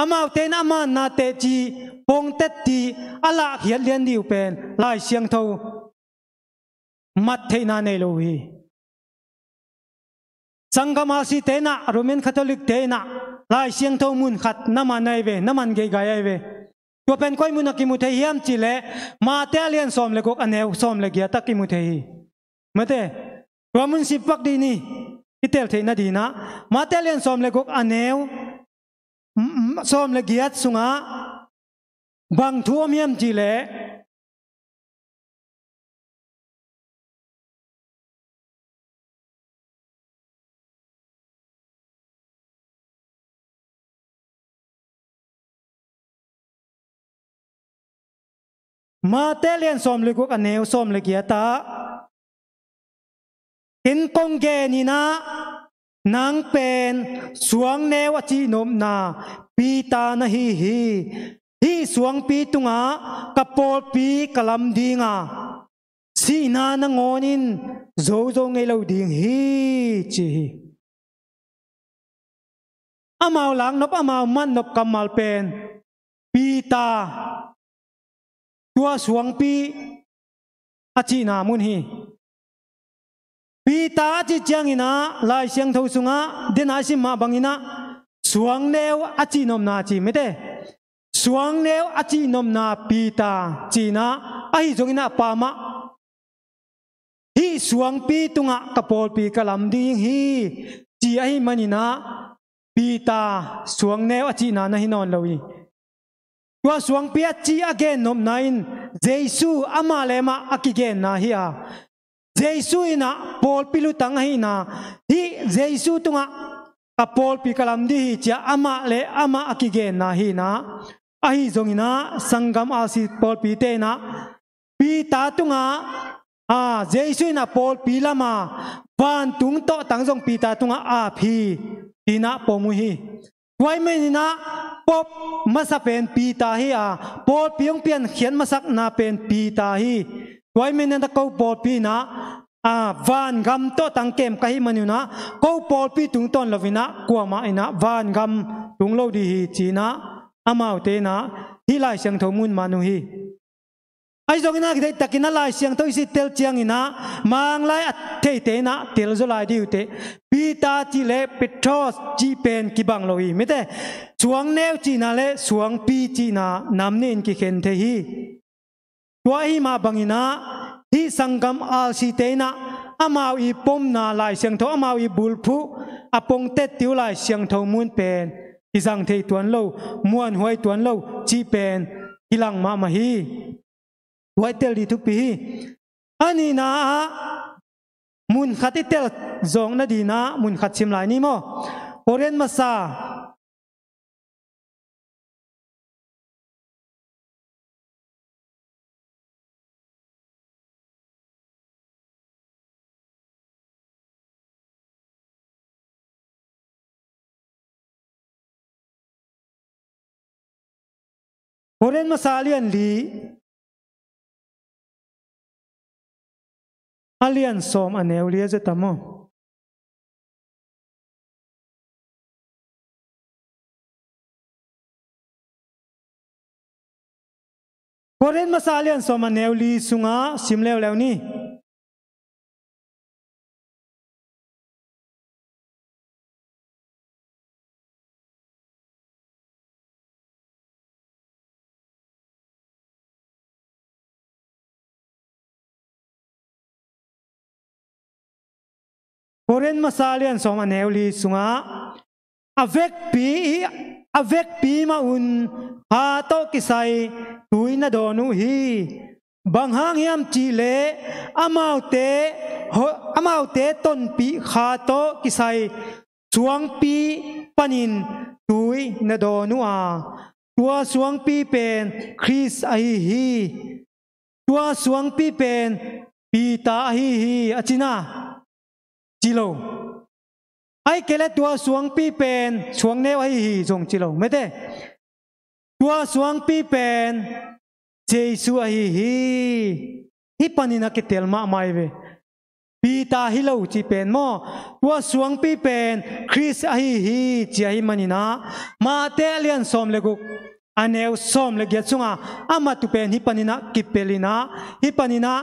amau ten aman na te chi pong tet ti ala hiat lian diu pen lai siang tho mat the na nei lo hi sangama si te na Roman Catholic te na lai siang tho mun khat naman nai ve naman ge gai ai ve to pen koi mun ki mu the hiam chi le ma te lian som le kok aneu som le gia tak ki mu the hi mate to mun si pak di ni itel the na di na ma te lian som le kok aneu som le giat sunga bang thuam hiam chi le ma te lian som le kok aneu som le giat ta in kong ge ni na nang pen suang neo chi nom na pi ta na hi suang pi tunga kapol pi kalam dinga si na na ngonin zo zo ngei lo ding hi chi amao lang nop amao man nop kamal pen pi ta tua suang pi achi na mun hi pi ta chi chang ina lai siang tho sunga dena sim ma bangina suang neo achi nom na chi mete suang neo achi nom na pi ta chi na ai jongina pa ma hi suang pi tunga kapol pi kalam ding hi chi ai manina pi ta suang neo achi na na hinon lowi tua suang pi achi again nom nain Z.A.C ama lema akigen na hi a Z.A.C ina pol pilu tang hi na hi Z.A.C tunga kapol pi kalam di hi cha ama le ama akigen na hi na ahi zongina sangam asi pol pi te na pi ta tunga Z.A.C ina pol pi lama van tung to tang jong pi ta tunga a phi tina pomu hi wai menina pop masa pen pi ta hi a pol piong pian khian masak na pen pi ta hi wai menina ko pol pi na van gam to tang kem kahi manuna ko pol pi tung ton lovina kwama ina van gam tung lo di hi china amau te na hi lai siang tho mun manu hi ai zongina ki takina lai siang tho isi tel chiang ina mang lai the te na tel zo lai diu te pi ta chi le petros chi pen ki bang lo hi mete suang neu chi na le suang pi chi na nam nin ki khen the hi tua hi ma bangina hi sangam al si te na amau i pom na lai siang tho amau i bulphu apong te tiu lai siang tho mun pen izang thei tuan lo muan huai tuan lo chi pen ilang ma ma hi huai tel di thu pi ani na mun khati tel zong na di na mun khat sim lai ni mo oren masa oren masalian li alian som aneu lia zetamo oren masalian som aneu li sunga simleu leu ni Koren masalian som aneu li sunga avek pi ma un ha to kisai tuina donu hi banghang hiam chi le amaute ton pi kha to kisai suang pi panin tui na donu a tua suang pi pen Chris ai hi tua suang pi pen pi ta hi achina chilo ai kele tua suang pi pen suang neu ai hi jong chilo mete tua suang pi pen Jesus ai hi panina ke telma mai ve pi ta hi lo chi pen mo tua suang pi pen Chris hi chi hi manina ma te lian som le guk aneu som le get sunga ama tu pen hi panina kipelina hi panina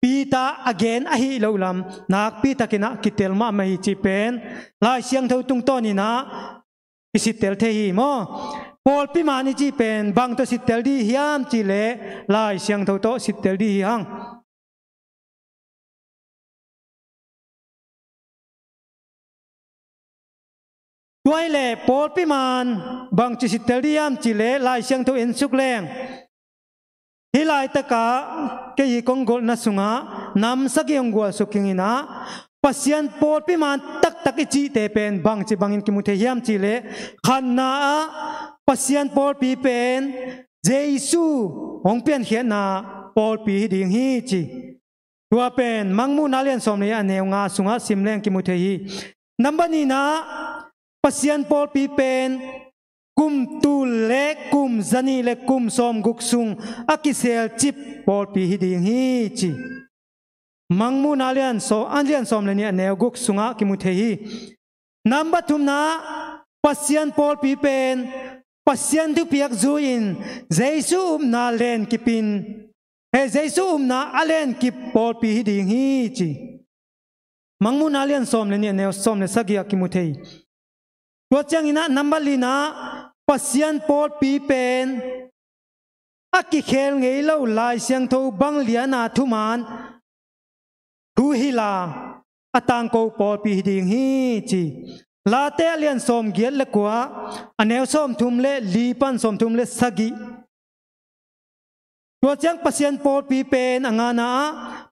pita again ahi lo lam nak pita kina kitel ma mai chi pen lai siang tho tung to ni na isitel the hi mo Pawlpi mani chi pen bang to sitel di hiam chi le lai siang tho to sitel di hang Tuai le Pawlpi man bang chi sitel di hiam chi le lai siang tho en suk leng Hilai taka ke kong gol na sunga nam sagi ong gol sukingina Pasian Pawlpi man tak ichi te pen bang chi bangin kimuthe hiam chi le khanna Pasian Pawlpi pen Z.A.C ong pian hian na Pawlpi ding hi chi tua pen mangmu na lian som le aneu nga sunga simleng kimuthe hi nambani na Pasian Pawlpi pen kum tu le kum zani le kum som guksung akisel chip Pawlpi hi ding hi chi mangmu na lian so anlian som le ni aneu guksunga kimuthe hi number thum na Pasian Pawlpi pen Pasian tu piak zuin Z.A.C na len kipin he Z.A.C na alen kip Pawlpi hi ding hi chi mangmu na lian som le ni aneu som le sagia kimuthe hi tua chang ina number lina Pasian Pawlpi pen aki khel ngei lo lai siang tho bang liana thuman Thuhila atang ko Pawlpi ding hi chi la te lian som giat le kwa aneu som thum le li pan som thum le sagi tua chang Pasian Pawlpi pen angana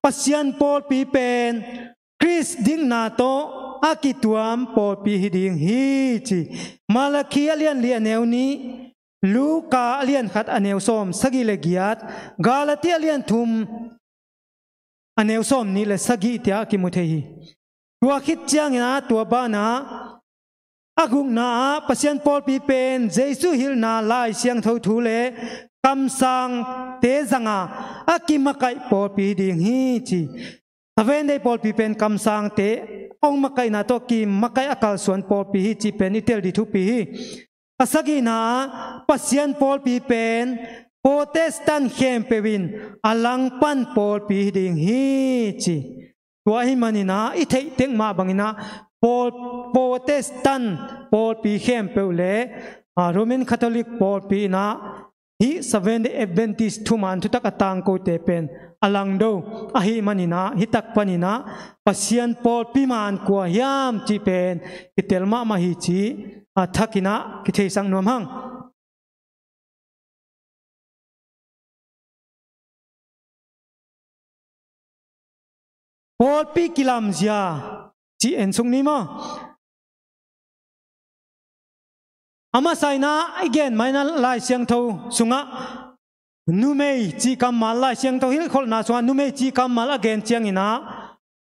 Pasian Pawlpi pen Chris ding na to aki tuam Pawlpi ding hi chi Malaki alian li aneu ni Luka alian khat aneu som sagi le giat Galati alian thum aneu som ni le sagi tia kimuthe hi tua khit chang na tua ba na agung na Pasian Pawlpi pen Jesu hil na lai siang tho thu le kam sang te zanga akimakai Pawlpi ding hi chi aven dei Pawlpi pen kam sang te ong makai na to ki makai akal suan Pawlpi hi chi pen itel di thu pi hi asagi na Pasian Pawlpi pen Protestant khem pewin alang pan Pawlpi ding hi chi tua hi manina i thei teng ma bangina Protestant Pawlpi khem peule Roman Catholic Pawlpi na hi Seventh Adventist thuman thutak atang ko te pen alang do ahi manina hitak panina Pasian Pawlpi man kwa hiam chi pen itelma ma hi chi thakina ki thei sang nom hang Pawlpi kilam zia chi en sung ni ma ama saina again maina lai siang tho sunga numei chi kamal lai siang tho hil khol na sunga numei chi kamal again chiang ina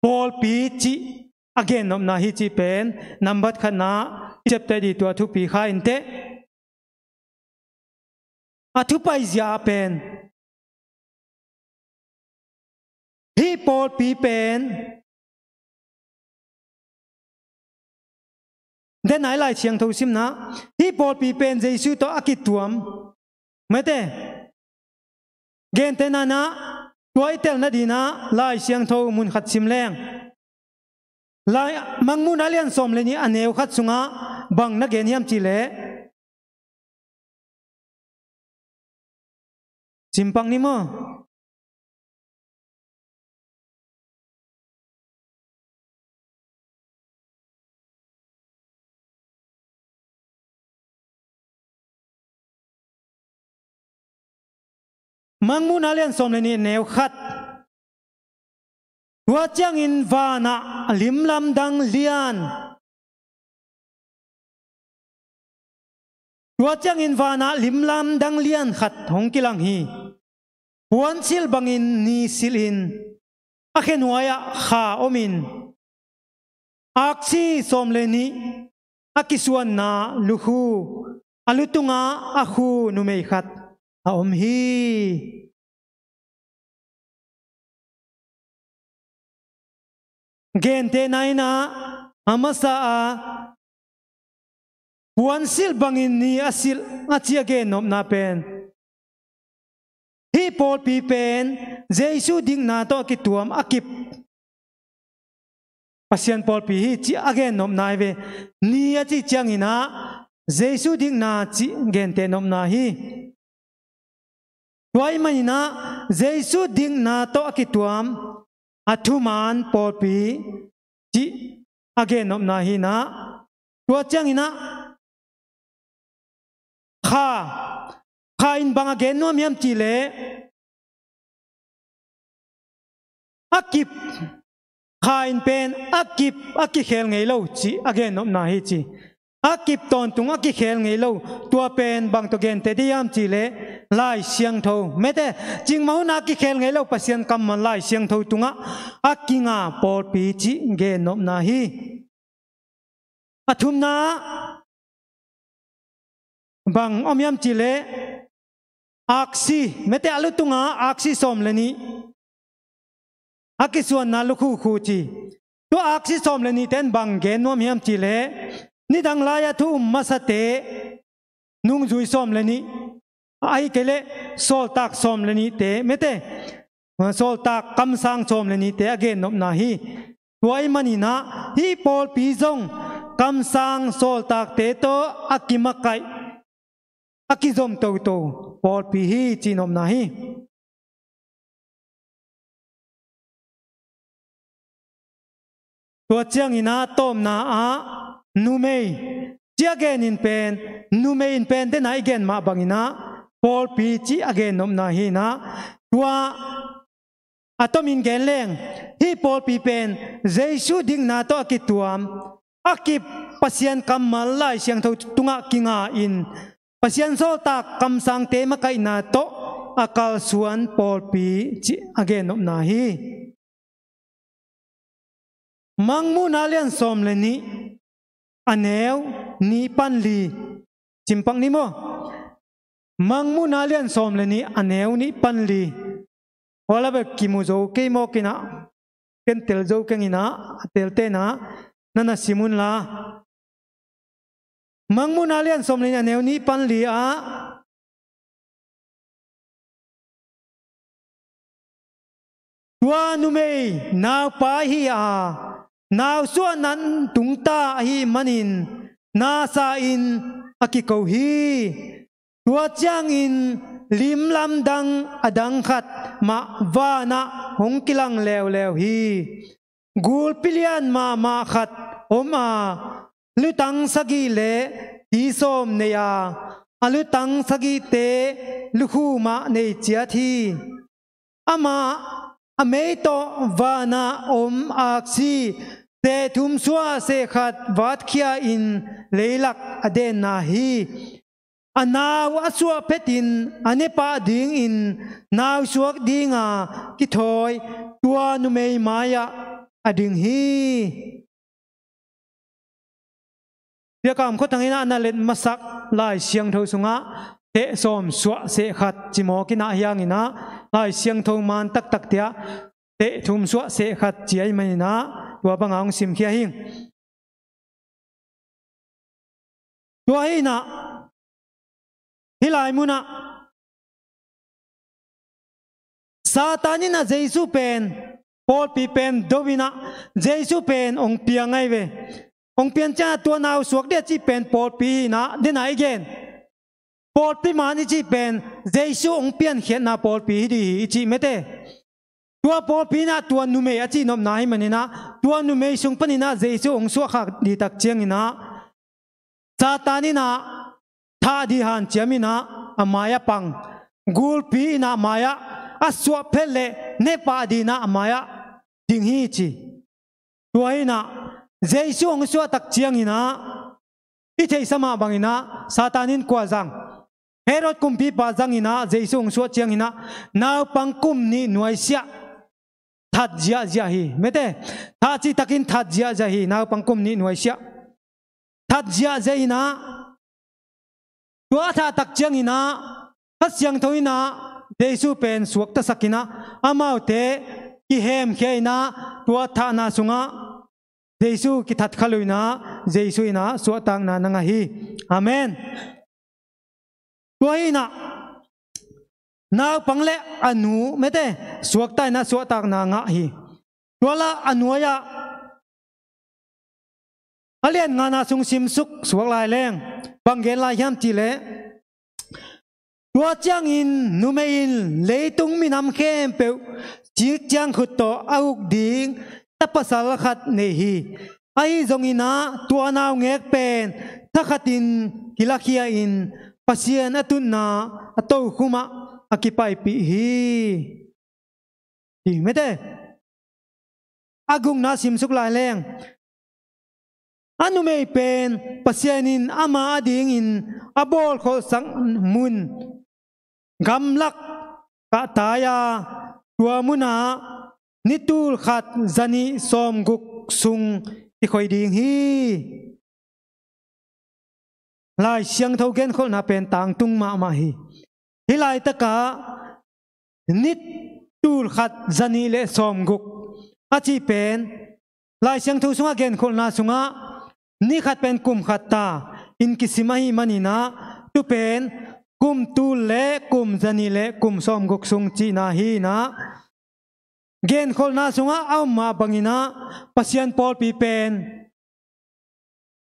Pawlpi chi again nom na hi chi pen number khana chapter di tua thu pi kha inte athu pai zia pen hi Pawlpi pen den ai lai chiang tho sim na hi Pawlpi pen Jesu to akituam mate gen te na na tuai tel na dina lai chiang tho mun khat sim leng lai mangmun alian som le ni aneu khat sunga bang na gen hiam chi le simpang ni mo mangmun alian som le ni neu khat wa chang in vana lim lam dang lian wa chang in vana lim lam dang lian khat hong kilang hi puan sil bangin ni silin akhen waya kha omin aksi som le ni akisuan na luhu alutunga akhu numei khat om hi gen te nai na amasa a puan sil bangin ni asil achia gen nop na pen hi Pawlpi pen Jesu ding na to ki tuam akip Pasian Pawlpi hi chi again nop na ve ni a chi chang ina Jesu ding na chi gen te nop na hi tuai mani na Jesu ding na to ki tuam athuman Pawlpi chi again nop na hi na tua chang ina kha in bang again no miam chi le akip kha in pen akip khel ngei lo chi again nop na hi chi akip ton tung akip khel ngei lo tua pen bang to gen te diam chi le lai siang tho mete jing mau na ki khel ngei lo Pasian kam man lai siang tho tunga akinga Pawlpi chi gen nop na hi athum na bang omiam chi le aksi mete alu tunga aksi som leni akisuan na lukhu khu chi to aksi som leni ten bang gen nom hiam chi le ni dang la ya thu masate nung zui som leni ai kele sol tak som leni te mete sol tak kam sang som leni te again nop na hi tuai mani na hi Pawlpi zong kam sang sol tak te to akimakai akizom to Pawlpi hi chi nop na hi tua chiang ina tom na a numei chia gen in pen numei in pen te na again ma bangina Pawlpi chi again nop na hi na tua atom in gen leng hi Pawlpi pen Jesu ding na to akituam akip Pasian kamal lai siang tho tunga kinga in Pasian sol tak kam sang te makai na to akal suan Pawlpi chi again nop na hi mangmu nalian som leni aneu ni panli chimpang ni mo mangmu nalian som leni aneu ni panli wala be kimuzo ke mo kina ken tel zo kengina tel te na nana simun la mangmu nalian som leni aneu ni panli a tua numei naw pa hi a naw suan nan tung ta hi manin na sa in akiko hi tua chang in lim lam dang adang khat ma va na hong kilang lew lew hi gul pilian ma khat oma lutang sagi le hi som ne ya alutang sagi te lukhu ma ne chia thi ama amei to vana aksi te thum suwa se khat wat khia in leilak aden na hi anaw aswa petin anepa ding in naw suak dinga ki thoi tua nu mei maya ading hi ya kam kho thangina analet masak lai siang tho sunga te som suwa se khat chimo kina hiang ina lai siang tho man tak tak tia te thum suwa se khat chiai mai na tua bangang sim khia hing tua hi na hilai muna satani na Jesu pen Pawlpi pen dovina Jesu pen ong piangai ve ong pian cha tua naw suak de chi pen Pawlpi na den ai gen Pawlpi mani chi pen Jesu ong pian khian na Pawlpi di chi mete tua Pawlpi na tua nume achi nom nai manina tua nume sung panina Jesu ong suak khak di tak chiang ina satani na tha di han chiamina amaya pang gulpi na maya aswa phele nepa di na amaya ding hi chi tua ina Jesu ong suak tak chiang ina i thei sama bangina satanin kwa jang Herod kumpi pa jang ina Jesu ong suak chiang ina naw pang kum ni nuai sia that jia hi mete tha chi takin that jia hi naw pang kum ni nuai sia that jia ina tua tha tak chiang ina hat siang thoina Jesu pen suak ta sakina amau te ki hem kheina tua tha na sunga Giêsu ki that khalui na Giêsu ina suwa tang na nanga hi amen tua hi na na pangle anu mete suak tai na suwa tang na nga hi tua la anu ya alian nga na sung sim suk suak lai leng banggen lai hiam ti le tua chang in numein leitung minam khem pe chi chang khut to auk ding tapasal khat nei hi ai zongina tua naw ngek pen thakhatin kilakhia in pasian atun na ato khuma akipai pi hi mete agung na sim suk lai leng anu mei pen pasianin ama ading in abol khol sang mun gamlak ka taya tua muna nitul khat zani som guk sung ti khoi ding hi lai siang thau gen khol na pen tang tung ma hi hilai taka nit tul khat zani le som guk achi pen lai siang thau sunga gen khol na sunga ni khat pen kum khat ta in kisimahi manina tu pen kum tul le kum zani le kum som guk sung chi na hi na gen khol na sunga aw ma bangina pasian Pawlpi pen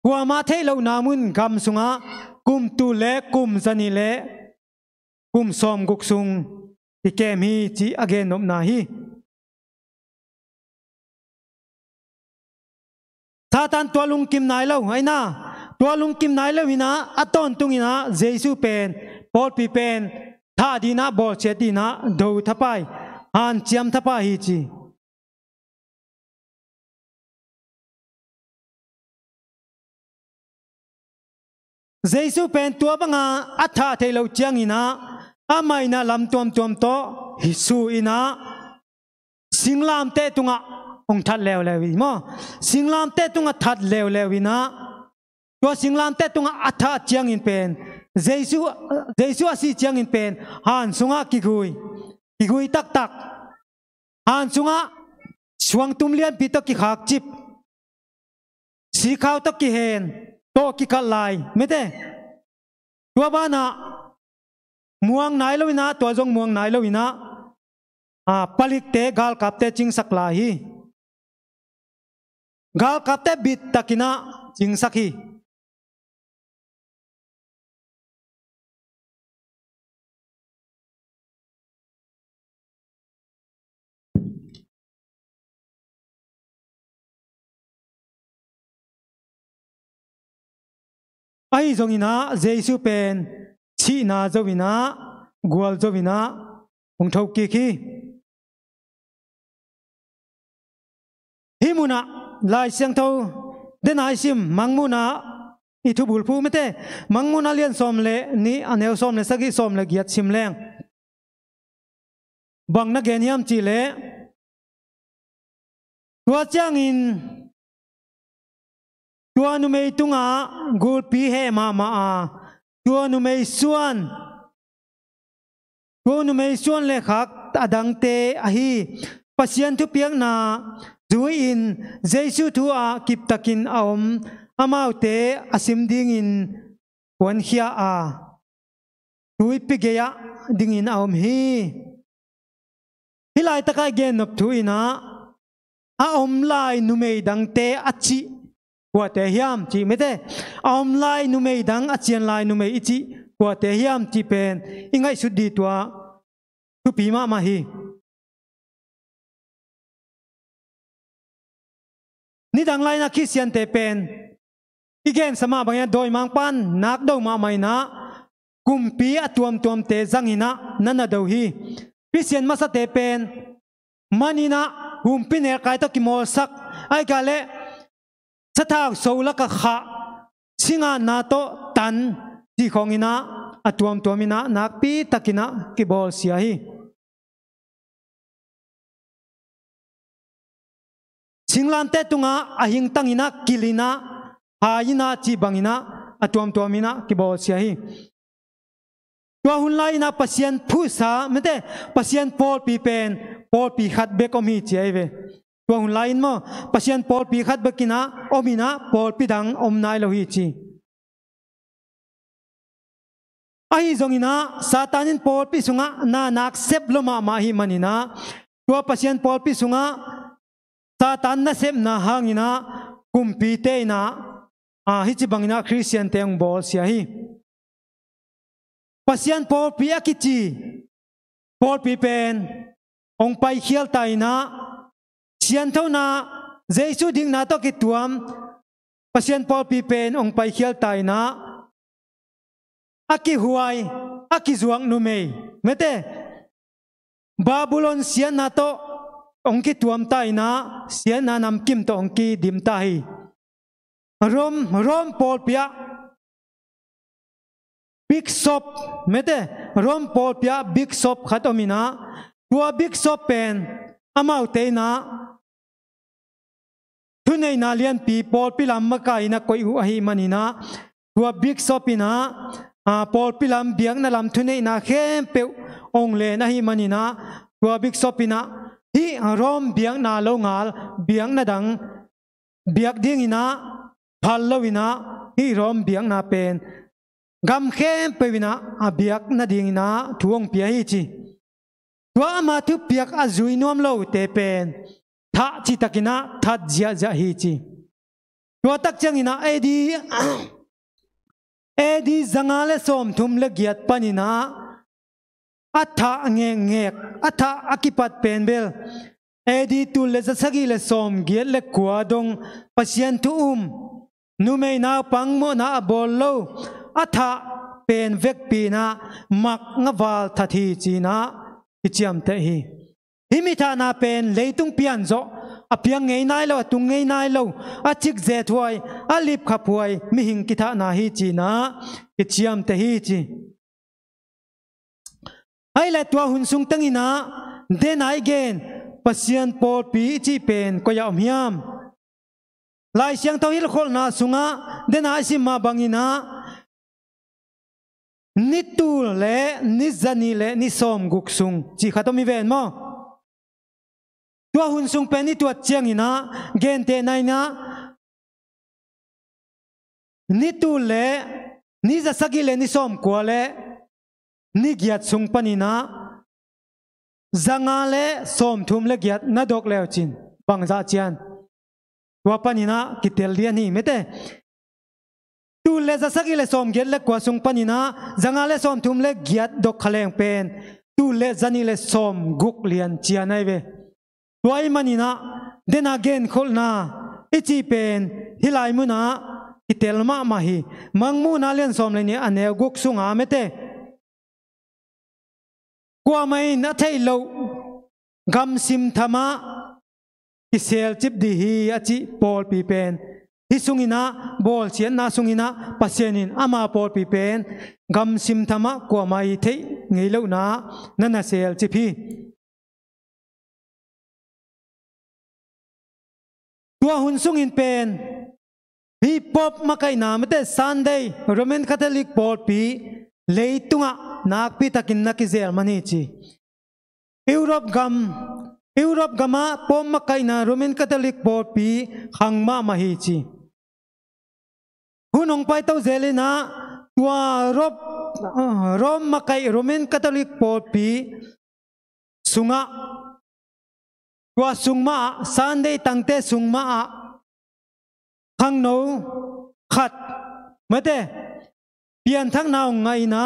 wa ma thelo namun gam sunga kum tu le kum zani le kum som guk sung ti kem hi chi again nom na hi Satan tualung kim nai lo aina tualung kim nai lo hina aton tungina Jesu pen Pawlpi pen tha dina bol che dina do thapai han chiam thapa hi chi Jesu pen tua banga atha thelo chiang ina amaina lam tom to hi su ina singlam te tunga ong that lew lewi mo singlam te tunga that lew lewina tua singlam te tunga atha chiang in pen Jesu asi chiang in pen han sunga kigui tak han sunga suang tum lian pi to ki khak chip si khaw to ki hen to ki kalai mete tua bana muang nai lowina to jong muang nai lowina palik te gal kap te ching sak la hi gal kap te bit takina ching sak hi ai zongina Jesu pen chi na zowina gwal zowina ong thau ki khi himuna lai siang thau den ai sim mangmuna i thu bul phu mete mangmuna lian som le ni aneu som le sagi som le giat sim leng bang na gen yam chi le tua chang in tua nu mei tunga gul pi he ma tua nu mei suan le khak adang te ahi pasian thu piang na zui in Jesu thu a kip takin aom amau te asim ding in wan hia a tui pigeya ding in aom hi hilai takai gen nop thu ina a om lai nu mei dang te achi qua te hiam chi mete om lai nu mei dang achian lai nu mei ichi qua te hiam chi pen ingai su di tua tu pi ma hi ni dang lai na Christian te pen igen sama bangya doi mang pan nak do ma mai na kumpi atuam te zangina nana do hi Christian masa te pen manina kumpi ner kai to ki mol sak ai gale sathak soulaka kha singa na to tan ti khongina atuam tuamina nakpi takina ki bol sia hi singlam te tunga ahing tangina kilina haina chi bangina atuam tuamina ki bol sia hi tua hun lai na pasian phu sa mete pasian Pawlpi pen Pawlpi khat be kom hi chi ai ve tua hun lain mo pasian Pawlpi khat bakina omina Pawlpi dang omnai lo hi chi ai zongina satanin Pawlpi sunga na nak sep loma ma hi manina tua pasian Pawlpi sunga satan na sep na hangina kumpi te na hi chi bangina Christian teng bol sia hi pasian Pawlpi akichi Pawlpi pen ong pai khial tai na sian thau na Jesu ding na to ki tuam pasian Pawlpi pen ong pai khial tai na aki huai aki zuang nu mei mete Babylon sian na to ong ki tuam tai na sian na nam kim to ong ki dim ta hi rom Pawlpia big shop mete rom Pawlpia big shop khatomina tua big shop pen amau te na thunei na lian pi Pawlpi lam makai na koi hu ahi manina tua big shop ina Pawlpi lam biang na lam thunei na khem pe ong le na hi manina tua big shop ina hi rom biang na lo ngal biang na dang biak ding ina phal lo ina hi rom biang na pen gam khem pe wina biak na ding ina thuong pia hi chi tua ma thu piak azui nom lo te pen tha chi takina that ja hi chi tua tak chang ina edi zangale som thum le giat panina atha ngek atha akipat penbel edi tu le sagi le som giat le kwa dong pasian tu numei na pangmo na bol lo atha pen vek pi na mak ngawal thathi chi na ichiam te hi himitha na pen leitung pian zo apiang ngei nai lo tung ngei nai lo achik ze thuai alip khaphuai mi hing kitha na hi chi na ichiam te hi chi ai la tua hun sung tangina den ai gen pasian Pawlpi chi pen ko ya omhiam lai siang Thuhilhkikna sunga den ai sim ma bangina nitul le nizani le ni som guk sung chi khatomi ven mo tua hun sung pen ni tua chiang ina gen te nai na nitul le ni za sagi le ni som ko le ni giat sung panina zanga le som thum le giat na dok leo chin bangza chian tua panina kitel lian hi mete tu le za sagi le som giat le kwa sung panina zanga le som thum le giat dok khaleng pen tu le zani le som guk lian chian ai ve tuai manina den again kholna ichi pen hilai muna itel ma ma hi mangmu na len som le ni ane guk sunga mete kwa mai na thei lo gam sim thama isel chip di hi achi Pawlpi pen hi sungina bol chian na sungina pasienin ama Pawlpi pen gam sim thama kwa mai thei ngei lo na nana sel chip hi tua hun sungin pen hi pop makai na mate Sunday Roman Catholic Pawlpi leitunga nakpi takin nakizel mani chi Europe gama pom makai na Roman Catholic Pawlpi khangma mahi chi hunong pai tau zelina tua rom makai Roman Catholic Pawlpi sunga tua sungma Sunday tangte sungma khang no khat mate pian thang naw ngai na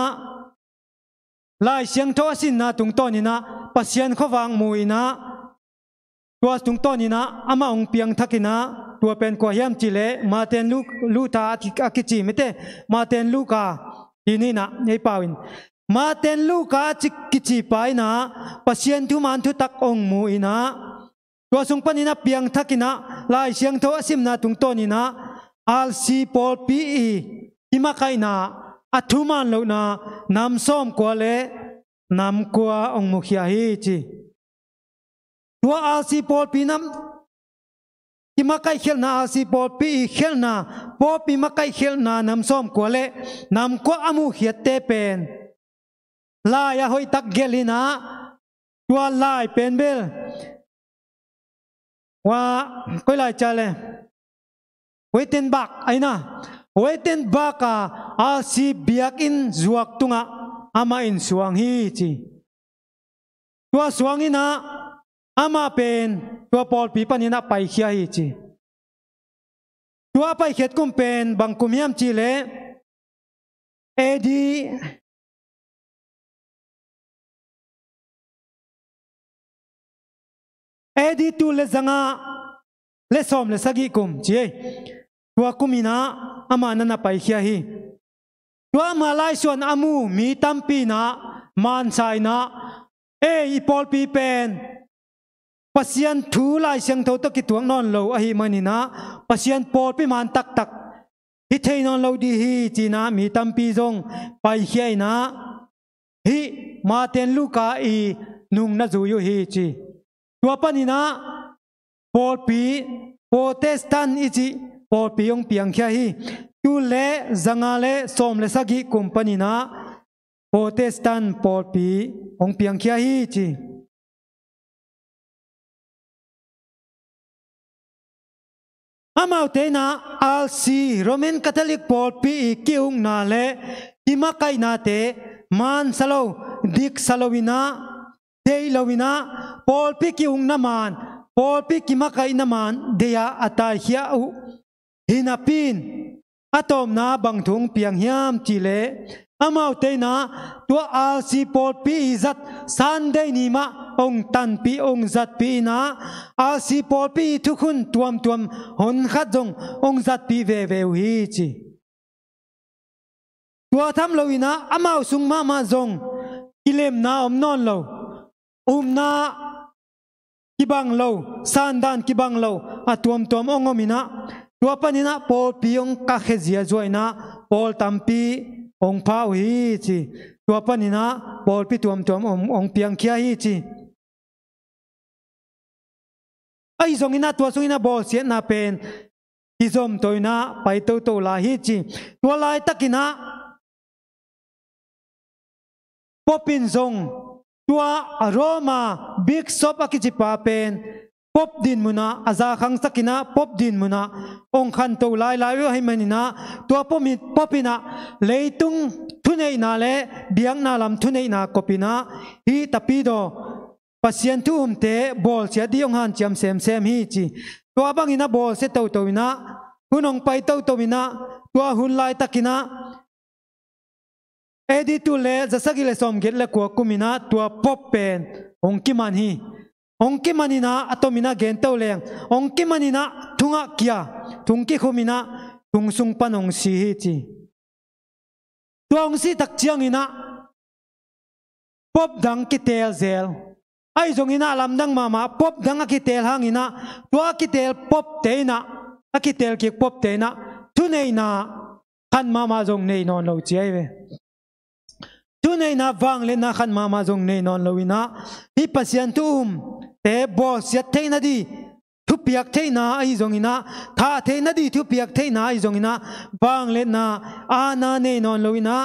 lai siang tho sin na tung to ni na pasian khowang mui na tua tung to ni na ama ong piang thakina tua pen ko hiam chile maten lu ta akichi mete maten lu ka ini na nei pawin maten lu ka kichi pai na pasian thu man thu tak ong mui na tua sung panina piang thakina lai siang tho asim na tung to ni na al si Pawlpi ima kai na athuman lo na nam som ko le nam kwa ong mukhia hi chi tua al si Pawlpi nam ima kai khel na al si Pawlpi khel na Pawlpi ma kai khel na nam som ko le nam kwa amu khiat te pen la ya hoi tak gelina tua lai pen bel ว่าก็เลยจะเลยเวทีนบักไอ้น่ะเวทีนบักอาซีเบียกินจวกตุงอามาอินสวงฮีจีตัวสวงอินะอามาเป็นตัวปอลปีปันนะไปเขียฮีจีตัวไปเขียดกุมเป็นบังกุมยามจีเลเอดีตูเลจังเลสอมเลสกิกุมจีตัวกุมินะอามานันไปเขียฮีตัวมาไล่ส่วนอามูมีตัมปีนะมันใส่นะอีปอลปีเป็นปัสยันทูไล่เสียงเท่าตะกิตวงนอนโลอหิมันนี่นะปัสยันปอลปีมันตักฮิเทนอนโลดีฮีจีนะมีตัมปีจงไปเขียนะฮิมาเตนลูกาอีนุงนะจูอยู่ฮีจีตัวปนินะปอลปีโปรเตสแตนต์อีจีปอลปียงเปียงเขียฮีtu le zanga le som le sagi company na protestant Pawlpi ong piang khia hi chi amau te na RC Roman Catholic Pawlpi kiung na le kimakai na te man salo dik salowina dei lowina Pawlpi kiung na man Pawlpi kimakai na man deya atai khia u hinapin atom na bang thung piang hiam chile amau te na tua RC Pawlpi zat Sunday ni ma ong tan pi ong zat pi na RC Pawlpi thukhun tuam hon khat jong ong zat pi ve hi chi tua tham loina amau sung ma jong ilem na om non lo na kibang lo sandan kibang lo atuam ongominaตัวปนินะปอลปีองกาเขจียจวยนะปอลตัมปีองพาวฮีจีตัวปนินะปอลปีตัวองเปียงเขียฮีจีไอ้ทรงอินะตัวทรงอินะบอลเสียนาเป็นที่ซอมตัวนะไปตัวลาฮีจีตัวลายตะกินะปอปินทรงตัวโรมาบิ๊กซอปอากิจิปาเป็นปบดินมุนะอาซาขังสักินะปบดินมุนะองคันตัวลายให้มันนะตัวปบินะเลยตุงทุนเอนาเลเบียงนาลำทุนเอนาก็ปินะฮีตาปีโดปัสยันทุ่มเตะบอลเสียดีองหันจำเซมฮีจีตัวบางอินะบอลเสตตัวนะหุ่นองไปตัวนะตัวหุ่นลายตะกินะดีตุเลจะสักิเลสอมเกตเลกัวกุมินะตัวปบเป็นองกิมันฮีองคิมันินะอัตมินะเกนเตอเลงองคิมันินะทุงะเกียทุงกิคุมินะทุงสุงปนองสีฮิจีตัวองสีตักเจียงอินะปบดังกิเตลเซลไอจงอินะลำดังมาปบดังกิเตลหางอินะตัวกิเตลปบเตนะกิเตลกิปบเตนะทุเนนะขันมาจงเนนอนเราเจียเวทุเนนะวังเลนะขันมาจงเนนอนเราวินะฮิปัสยันตุมแต่บอสยัดเทนดีทุบเปียกเทนาไอจงอินะท่าเทนดีทุบเปียกเทนาไอจงอินะบางเล่นนะอานาเนนอนลวินะ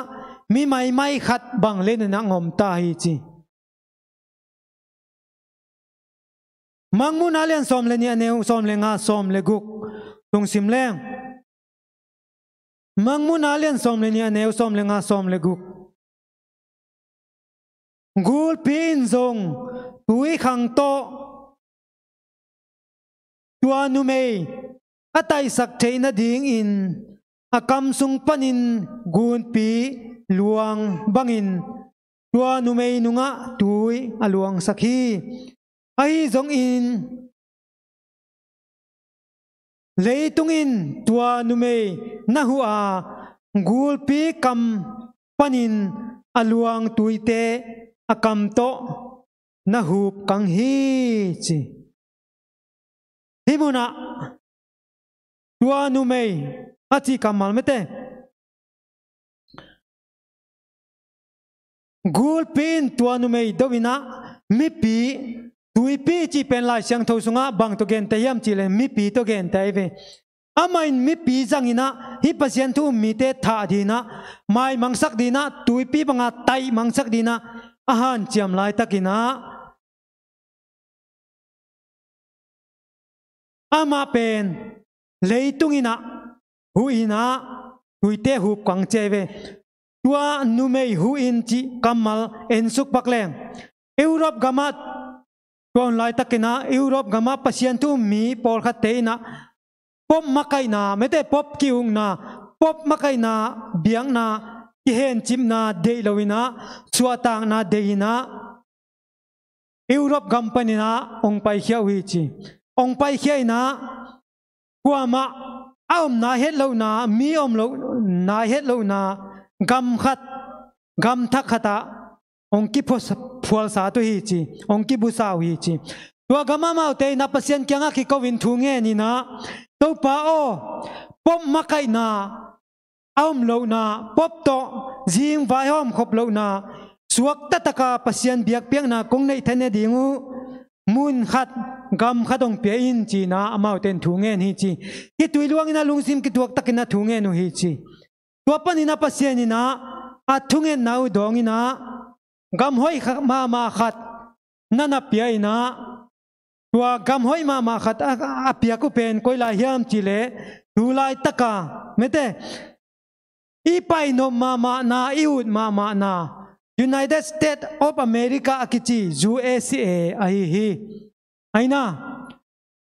มีไม่ขัดบางเล่นนะงอมตาฮิจีมังมุนาเลียนสอมเลนียเนวสอมเลงาสอมเลกุกตรงสิมแรงมังมุนาเลียนสอมเลนียเนวสอมเลงาสอมเลกุกกูลปีนจงตุยขังโตตัวนุเมย์อัตัยสักเทนดิ่งอินอากำสุงปันินกูลปีลวงบังอินตัวนุเมย์นุงะตุยอลวงสักฮีไอจงอินเลยตุงอินตัวนุเมย์นะหัวกูลปีกำปันินอลวงตุยเตakam to na hup kang hi chi himuna tua nu mei achi kamal mete gul pin tua nu mei dowina mi pi tui pi chi pen lai siang tho sunga bang to gen te yam chi le mi pi to gen tai ve amain mi pi zangina hi pasien tu mi te tha dina mai mangsak dina tui pi banga tai mangsak dina ahan chiam lai takina ama pen leitungina huina huite hup kwang cheve tua numei huin chi kamal ensuk pakleng Europe gamat kon lai takina Europe gama Pasian tu mi por khateina pop makai na mete pop kiung na pop makai na biang na kihen chim na de lowina suatang na deina Europe company na ong pai khia wi chi ong pai khia na kuama aom na het lo na mi om lo na het lo na gam khat gam thak khata ong ki phual sa tu hi chi ong ki bu sa hi chi tua gama mau te na Pasian kyanga ki ko win thu nge ni na to pa o pop makai na aom lo na pop to jing vai hom khop lo na suak tataka Pasian biak piang na kong nei thane dingu mun khat gam khatong pe in chi na amau ten thu nge hi chi ki tui luang ina lungsim ki tuak takina thu nge no hi chi tua panina Pasian ina a thu nge nau dong ina gam hoi ma khat nana pia ina tua gam hoi ma khat a pia ku pen koila hiam chile tu lai taka mete I pai no mama na iut mama na United States of America akichi Z.A.C ai hi aina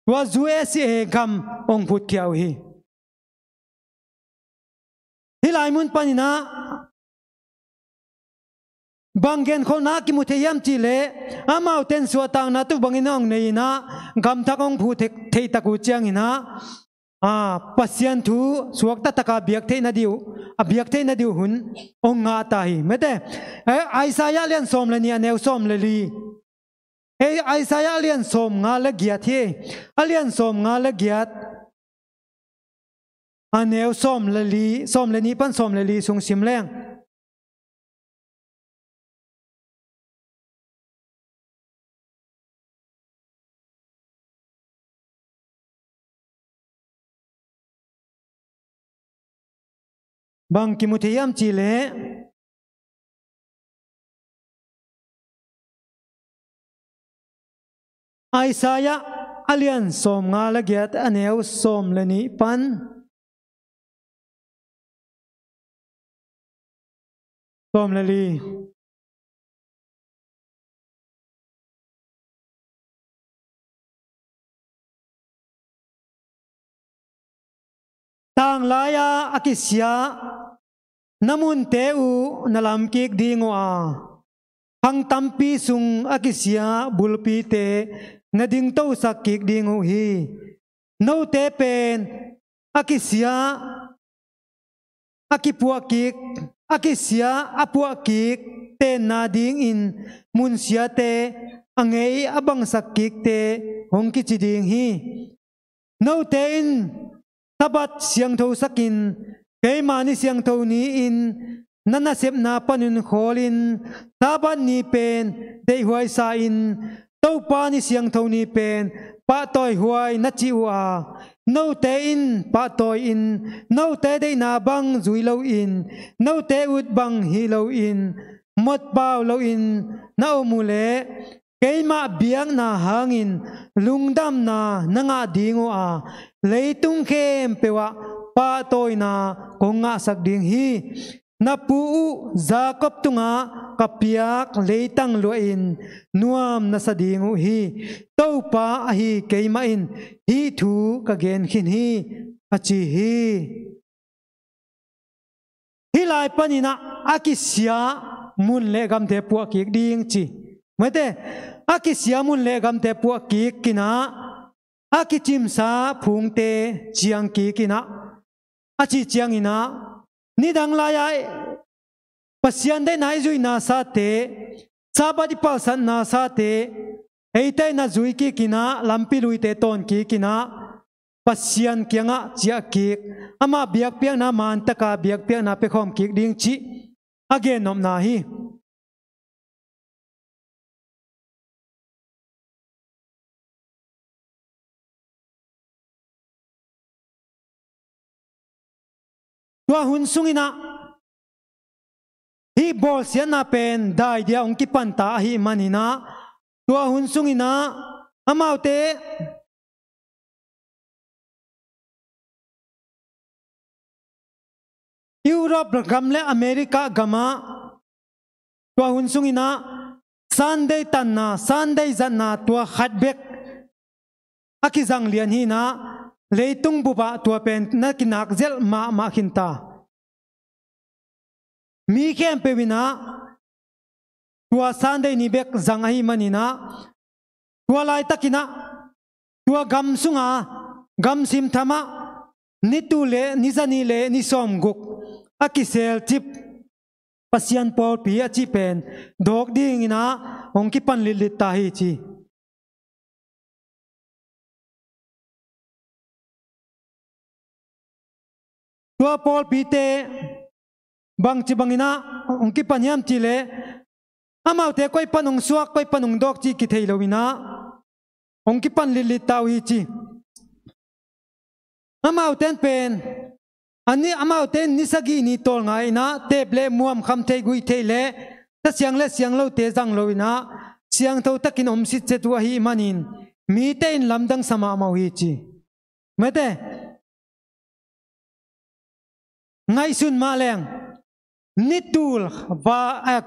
tua Z.A.C gam ong phut khiau hi hilai mun panina Banggen ko na kimuteyam chile amau ten suatang na tu banginong nei na gam thakong phu thei taku chiang ina Pasian thu suak ta taka biak thei na diu a biak thei na diu hun ong nga ta hi mete Isaiah lian som le ni aneu som le li Isaiah lian som nga le giat hi alian som nga le giat aneu som le ni pan som le li sung sim leng Bang kimuteyam chile Isaiah alian som nga lagiat aneu som leni pan som leli tang laya akisya namun teu nalam kik dingo hang tampi sung akisya bulpi te nading to sakik dingo hi no te pen akisya akipuakik akisya apuakik te nading in munsia te angei abang sakik te hongki chiding hi no te in tabat siang tho sakin kay mani siang tho ni in nanasep na panun kholin tabat ni pen dei huai sa in TOPA ni siang tho ni pen pa toy huai na chi wa no te in pa toy in no te dei na bang zui lo in no te ut bang hi lo in mot pau lo in na omule keima biang na hangin lungdam na nanga dingo leitung khem pewa pa toy na konga sak ding hi na pu Jacob tunga kapiak leitang loin nuam na sadingu hi TOPA ahi keima in hi thu ka gen khin hi achi hi hilai panina akisya mun le gam te pu ki ding chi mate akisya mun le gam te pu ki kina akichim sa phung te chiang ki kina achi chiang ina nidang laya Pasian de nai zui na sa te sabadi palsan na sa te eitai na zui ki kina lampi lui te ton ki kina Pasian kianga chia ki ama biak piang na man taka biak piang na pe khom ki ding chi again nom na hi tua hun sungina hi bol sian na pen dai dia ong ki panta hi manina tua hun sungina amaute Europe gam le America gama tua hun sungina Sunday tan na Sunday zan na tua khatbek akizang lian hi na leitung buba tua pen na kinak zel ma khinta mi khem pewina tua Sunday ni bek zang hi manina tua lai takina tua gam sunga gam sim thama nitule nizani le nisom guk akisel chip Pasian Pawlpi achi pen dog ding ina ongki pan lilit ta hi chi tua Pawlpi te bang chi bangina ongki pan yam chi le amau te koi panong suak koi panong dog chi ki thei lowina ongki pan lilit ta hi chi amau ten pen ani amau ten nisagi ni tol ngai na teble muam kham thei gui thei le ta siang lo te jang loina siang tho takin om sit che tu hi manin mi te in lamdang sama mau hi chi mate ngai sun ma leng nitul va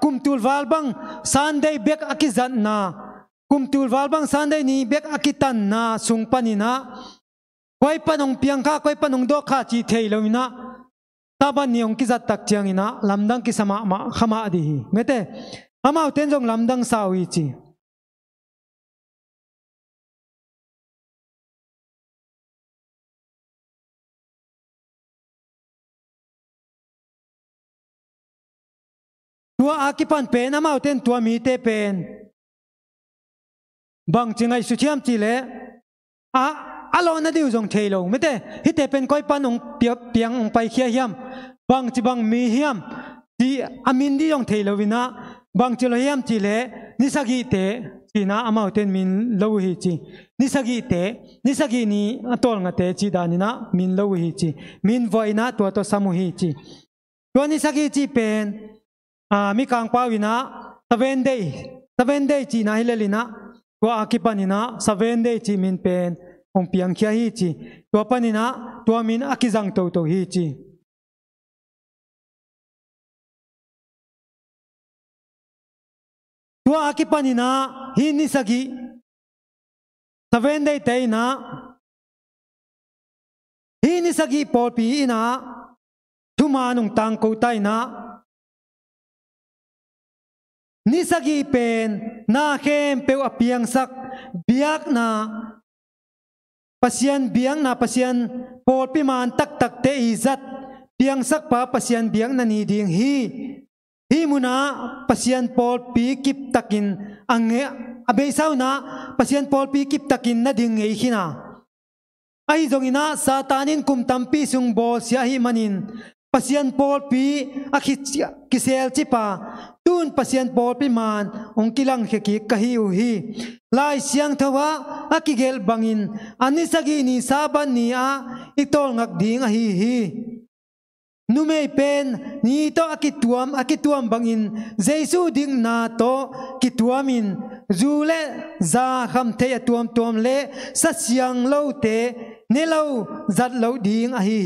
kumtul walbang Sunday bek akizan na kumtul walbang Sunday ni bek akitan na sungpanina koi panong piang kha koi panong do kha chi thei lomina taban niong ki zat tak chiang ina lamdang ki sama ma khama di hi mete amau ten jong lamdang sawi chi tua akipan pen amau ten tua mi te pen bang chingai su thiam chi le alo na diu jong thei lo mete hite pen koi panong piang ong pai khia hiam bang chi bang mi hiam ti amin di jong thei lo wina bang chi lo hiam chi le nisagi te china amau ten min lo hi chi nisagi ni atol nga te chi danina min lo hi chi min voina to samu hi chi to nisagi chi pen mi kang pawina 7 day chi na hilelina to akipanina 7 day chi min pen ong piang khia hi chi to panina to min akizang to hi chi to akipanina hi nisagi 7 day te na hi nisagi Pawlpi ina thuma nung tang ko tai na nisagi pen na khem pe apiang sak biak na Pasian biang na Pasian Pawlpi man tak te izat piang sak pa Pasian biang na ni ding hi muna Pasian Pawlpi kip takin ange abeisaw na Pasian Pawlpi kip takin na ding ngei hina ai zongina satanin kumtampi sung bol sia hi manin Pasian Pawlpi kisel chipa tun Pasian Pawlpi man ongkilang heki kahi uhi lai siang thawa akigel bangin anisagi ni saban ni a itol ngak ding a hi numei pen ni to akituam bangin Jesu ding na to kituamin zule za kham the tuam le sa siang lo te ne lo zat lo ding a hi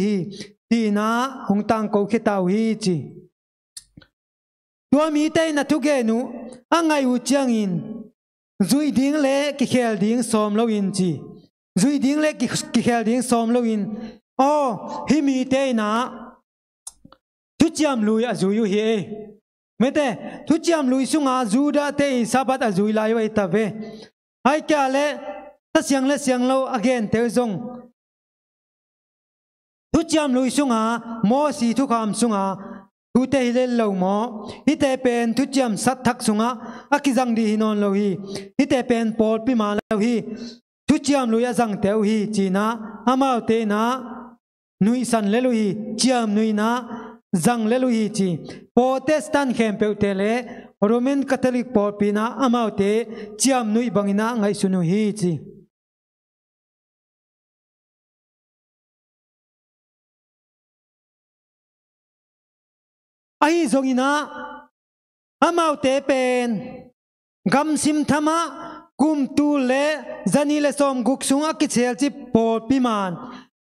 tina hong tang ko khitaw hi chi tua mi te na thugenu angai u chiangin zui ding le ki khel ding som lo in chi zui ding le ki khel ding som lo in hi mi te na thu chiam lui a zu yu hi mete thu chiam lui sunga zuda te sabat a zui lai wai ta ve ai kya le ta siang lo again te zong thu chiam lui sunga mo si thu kham sunga thu te hi le lo mo hi te pen thu chiam sat thak sunga akizang di hinon lo hi te pen Pawlpi ma lo hi thu chiam lui azang te hi china amau te na nui san le lo hi chiam nui na zang le lo hi chi Protestant khem pe te le Roman Catholic Pawlpi na amau te chiam nui bangina ngai sunu hi chi ai zongina amau te pen gam sim thama kum tu le zani le som guk sunga ki chel chi Pawlpi man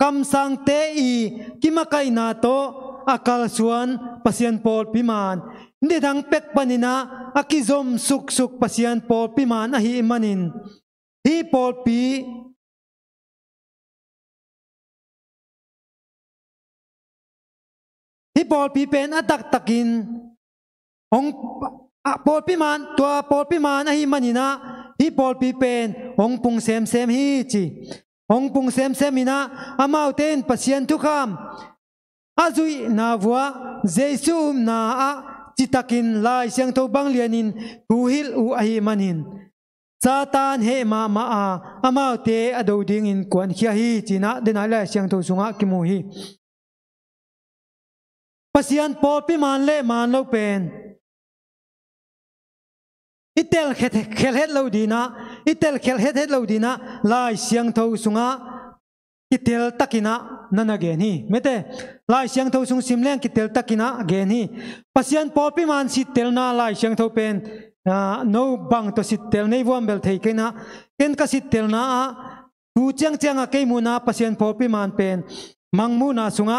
kam sang te i kimakai na to akal suan pasian Pawlpi man ni dang pek panina akizom suk suk pasian Pawlpi man ahi manin hi Pawlpi pen atak takin ong Pawlpi man tua Pawlpi man ahi manina hi Pawlpi pen ong pung sem hi chi ong pung sem ina amau ten pasian thukam azui na vua jesu na a chitakin lai siang tho bang lianin tuhil u ahi manin Satan he ma a amau te ado ding in kwan khia hi china denai lai siang tho sunga kimu hi pasian Pawlpi man le man lo pen itel khel het lo dina lai siang tho sunga kitel takina nana gen hi mete lai siang tho sung simleng kitel takina gen hi pasian Pawlpi man sitel na lai siang tho pen no bang to sitel nei wam bel thei kena ken ka sitel na a tu chang a ke mu na pasian Pawlpi man pen mangmu na sunga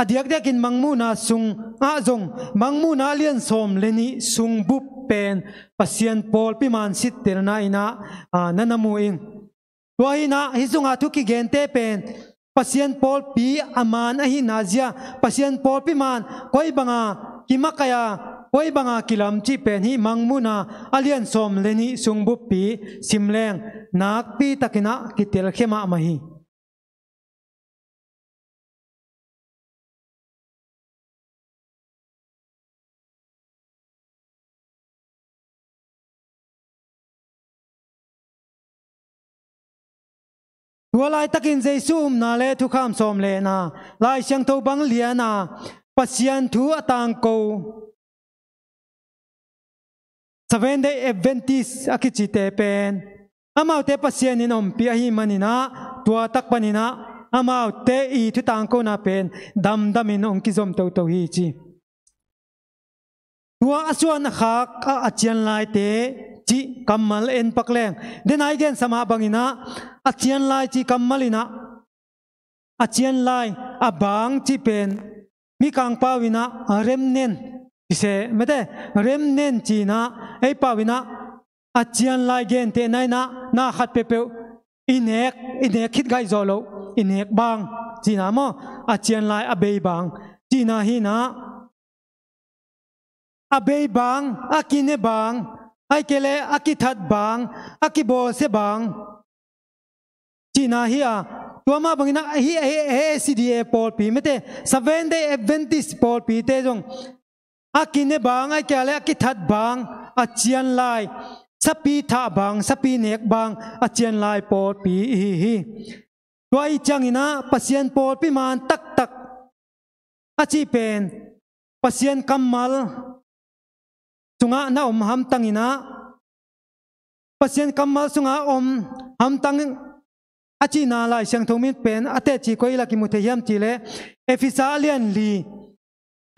adiak dekin mangmu na sung a zong mangmu na lian som leni sung bup pen pasian Pawlpi man sitel na ina nanamu ing Tuahina hisunga thuki gente pen pasian Pawlpi aman ahi nazia pasian Pawlpi man koi banga kimakaya koi banga kilam chi pen hi mangmuna alian som leni sungbupi simleng nak pi takina kitel khema mahi Walai takin jesu na le thu kham som le na lai siang tho bang lian na pasian thu atang ko 7-day Adventist akichi te pen amau te pasian in om pi hi manina tua tak panina amau te I thu tang ko na pen dam in ong kizom to hi chi tua asuan khak a chian lai te chi kamal en pakleng denai gen sama bangina achian lai chi kamalina achian lai abang chi pen mi kang pawina remnen ise mete remnen chi na ei pawina achian lai gen te nai na khat pepe inek khit gai zolo inek bang chi na mo achian lai abei bang chi na hi na abei bang akine bang ai kele akithat bang akibo se bang China here tuama bangina hi ACDA Pawlpi mete 7-day Adventist Pawlpi te jong akine bang ai kale akithat bang achian lai sapi tha bang sapi nek bang achian lai Pawlpi hi tuai changina pasian Pawlpi man tak achi pen pasian kamal sunga na ham tangina pasian kamal sunga ham tang achi na lai siang thomin pen ate chi koi la ki mu the yam chi le efisa lian li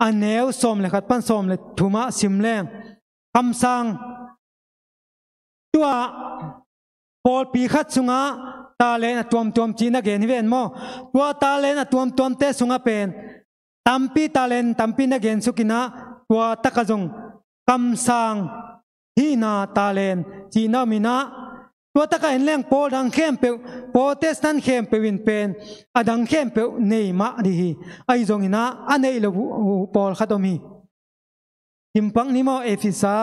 aneu som le khat pan som le thuma simleng kam sang tua Pawlpi khat sunga ta le na tuam chi na gen ven mo tua ta le na tuam te sunga pen tampi na gen sukina tua takajong kam sang hi na ta len chi na mina tua taka en leng Paul dang khem pe Protestant khem pe win pen adang khem pe nei ma di hi ai zong ina anei lo Paul khatomi timpang ni mo efisa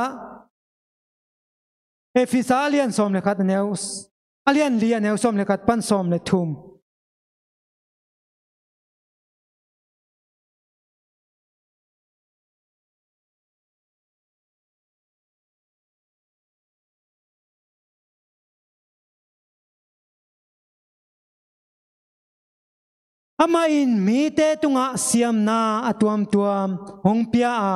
alian som le khat neus alian lian neus som le khat pan som le thum ama in mi te tunga siam na atuam hongpia a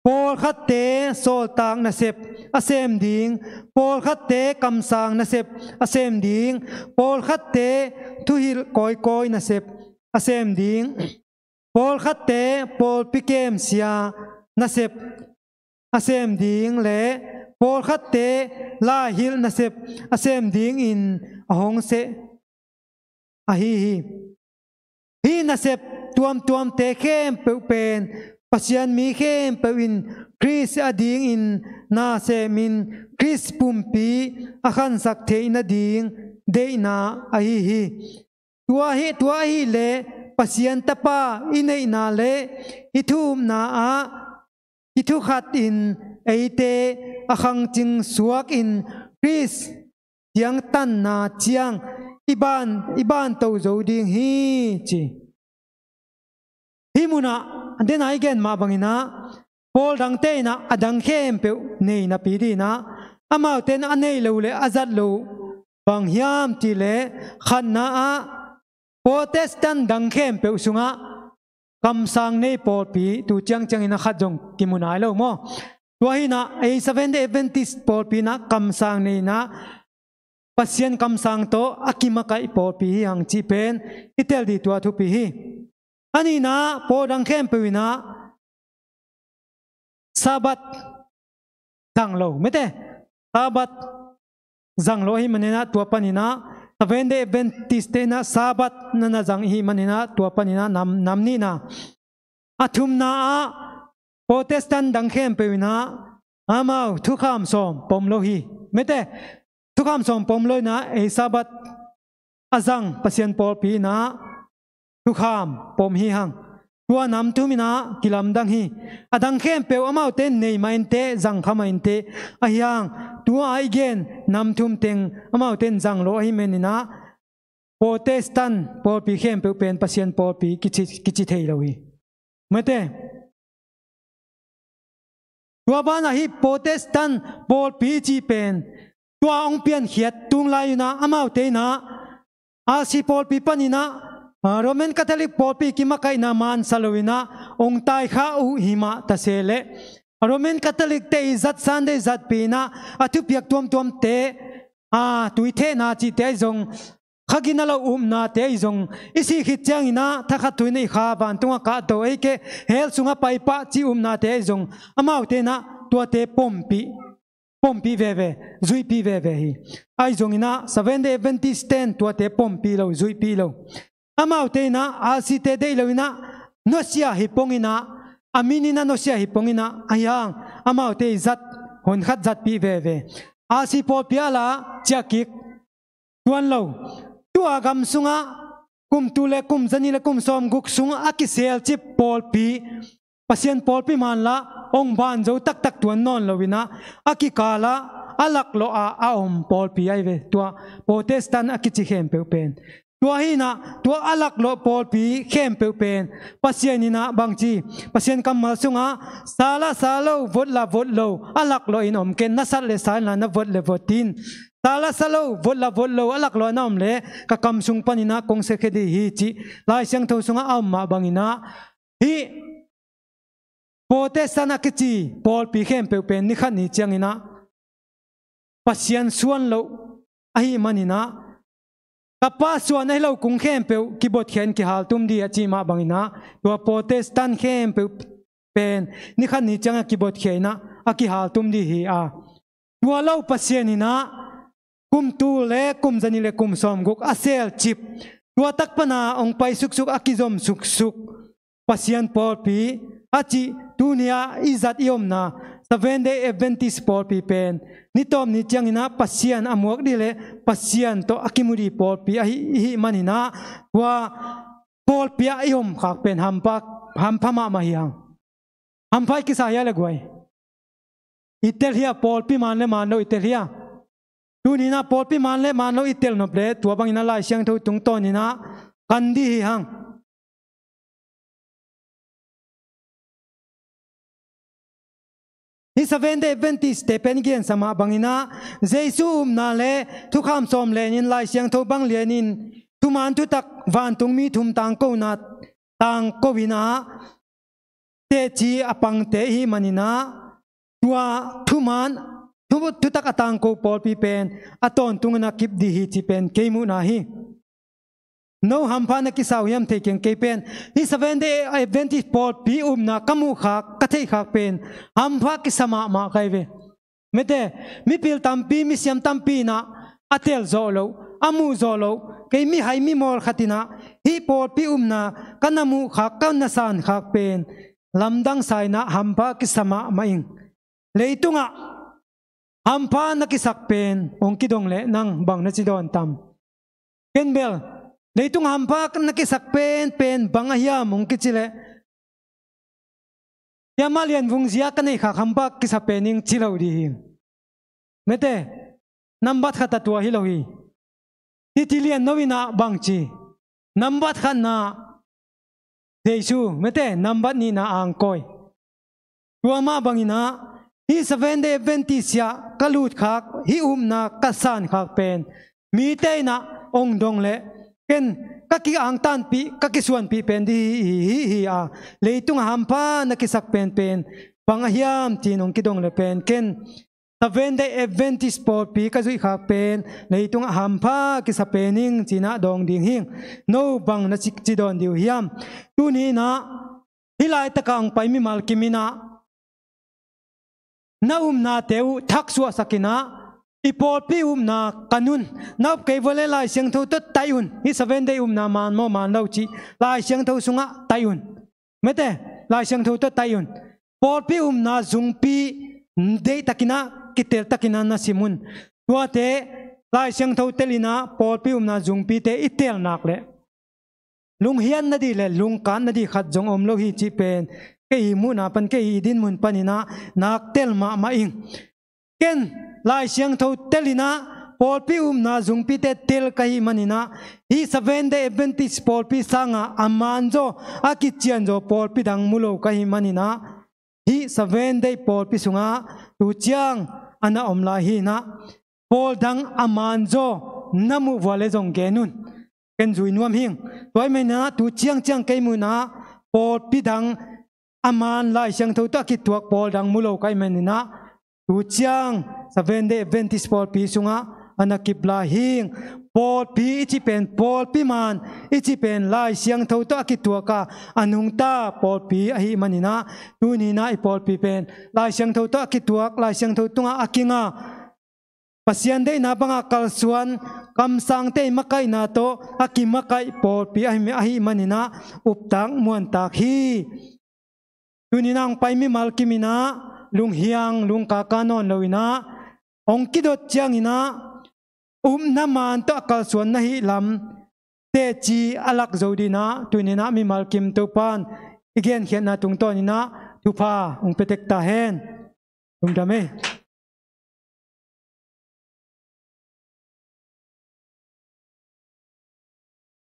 Paul khatte sol tang na sep asem ding Paul khatte kam sang na sep asem ding Paul khatte thuhil koi na sep asem ding Paul khatte Paul pikem sia na sep asem ding le Paul khatte la hil na sep asem ding in ahong se hi na sep tuam te khem pe pen pasian mi khem pe in Chris ading in na se min Chris pumpi akhan sak the in ading de na hi tua hi le pasian tapa inei na le ithum na a ithu khat in eite akhang ching suak in Chris yang tan na chiang iban to zo ding hi chi himuna den again ma bangina Paul dang te na adang khem pe nei na pi di na amau ten anei lo le azat lo bang hiam ti le khan na a Protestant dang khem pe sunga kam sang nei Pawlpi tu chang ina khat jong kimunai lo mo tua hi na a seven day Adventist Pawlpi na kam sang nei na Pasian kam sang to akima kai Pawlpi hang chi pen itel di tua thu pi hi ani na po dang khem pe na Sabat zang lo mete Sabat zang lo hi manena tua panina seven day Adventist na Sabat na zang hi manena tua panina nam ni na athum na Protestant dang khem pe na amau thu kham som pom lo hi mete thu kham som pom lo na e Sabat azang Pasian Pawlpi na thu kham pom hi hang tua nam tu mina kilam dang hi adang khem pe amau ten nei main te zang khamain te ahyang tua again nam thum teng amau ten zang lo hi menina Protestant Pawlpi khem pe pen Pasian Pawlpi kichi thei lo hi mate tua bana hi Protestant Pawlpi chi pen tua ong pian khiat tung lai na amau te na asi Pawlpi panina Roman Catholic Pawlpi kimakai na man salawina ong tai kha u hima tasele Roman Catholic te izat Sunday zat pina atu piak tuam te tuithe na chi te zong khagina lo na te zong isi khit chang ina thakha tuinei kha ban tunga ka to eke hel sunga pai pa chi na te zong amau te na tua te pompi veve zui pi veve hi ai zong ina 7 day Adventist ten tua te pompi lo zui pi lo amau te na asi te dei lo ina nosia hi pongina aminina nosia hi pongina ayang amau te zat hon khat zat pi veve asi Pawlpi ala chakik tuan lo tua gam sunga kum tule kum zani le kum som guk sunga akisel chip Pawlpi Pasian Pawlpi man la ong ban zo tak tuan non lo wina akikala alak lo a om Pawlpi ai ve tua Protestant akichi khem pe pen tua hina tua alak lo Pawlpi khem pe pen Pasian ina bangchi Pasian kamal sunga salo vot lo alak lo in om ken nasat le sal na vot le votin salo vot lo alak lo na om le ka kam sung panina kong se khedi hi chi lai siang tho sunga amma bangina hi Protestant akichi Pawlpi khem pe pen ni khat ni chiang ina Pasian suan lo ahi manina kapa suan ai lo kung khem pe kibot khen ki hal tum di achi ma bangina tua Protestant khem pe pen ni khan ni changa kibot khena aki hal tum di hi a tua lo Pasian ina kum tu le kum zani le kum som guk asel chip tua tak pana ong pai suk akizom suk Pasian Pawlpi achi dunia izat iom na 7 day Adventist Pawlpi pen nitom ni changina Pasian amuak dile Pasian to akimuri Pawlpi hi manina wa Pawlpi iom khak pen hampama mahiyang hampai kisaya legwai itel hia Pawlpi man lo itel hia dunina Pawlpi man lo itel no ple tua bangina lai siang tho tung to ni na kandi hi hang Ni 7 day Adventist te pen gen sama bangina Z.A.C na le thu kham som le nin lai siang tho bang lianin thu man thu tak van tung mi thum tang ko na tang ko wina te chi apang te hi manina tua thu man thu tak atang ko Pawlpi pen aton tung na kip di hi chi pen keimu na hi no hampa na kisaw yam taking kepen ni 7 day Adventist Pawlpi na kamu khak kathei khak pen hampa kisama ma kaive mete mi pil tampi mi siam tampi na atel zolo amu zolo ke mi hai mi mol khatina hi Pawlpi na kanamu khak kan na san khak pen lamdang sai na hampa kisama maing leitunga hampa na kisak pen ong kidong le nang bang na sidon tam kenbel leitung hampa na kisak pen bang ahiam ong kichile yamalian vung zia kanai khak hampa kisak pening chilau di mete nambat khata tua hilohi titilian novina bangchi nambat khanna Jesu mete nambat ni na angkoi tuama bangina hi 7 day Adventist ya kalut khak hi na kasan khak pen mi te na ong dong le ken kaki ang tan pi kaki suan pi pen di hi a leitung hampa na kisak pen pangahiam tinong kidong le pen ken 7 day Adventist Pawlpi kazui khak pen leitung hampa kisapening china dong ding hing no bang na chidon diu hiam tu ni na hilai takang pai mi mal kimina na na teu thak suwa sakina i Pawlpi na kanun na ke vole lai siang tho to tayun hi 7 day na man mo man lo chi lai siang tho sunga tayun mete lai siang tho to tayun Pawlpi na zungpi de takina kitel takina na simun tuate lai siang tho telina Pawlpi na zungpi te itel nak le lung hian na di le lung kan na di khat jong om lo hi chi pen ke hi mu na pan ke hi din mun panina nak tel ma ing ken lai siang tho telina Pawlpi na zungpi te tel ka hi manina hi 7 day Adventist Pawlpi sanga amanjo akichian jo Pawlpi dang mulo ka hi manina hi 7 day Pawlpi sunga tu chiang ana omla hi na Paul dang amanjo namu wale jong genun ken zui nuam hing toy me na tu chiang kai mu na Pawlpi dang aman lai siang tho ta ki tuak Paul dang mulo kai menina tu chiang 7 day Adventist Pawlpi sunga ana kipla hing Pawlpi ichi pen Pawlpi man ichi pen lai siang tho ta ki tuaka anung ta Pawlpi ahi manina tu ni na i Pawlpi pen lai siang tho ta ki tuak lai siang tho tunga akinga Pasian day na banga kalsuan kamsang te makai na to akimakai Pawlpi ahi manina uptang muan tak hi tuninang paimi malkimina lung hiang lung kakanon lawina ong kidot chiang ina naman to kalsuan na hi lam te chi alak zodina tunina mi malkim tupan igen hian na tungton ina tupa ong petek ta hen dame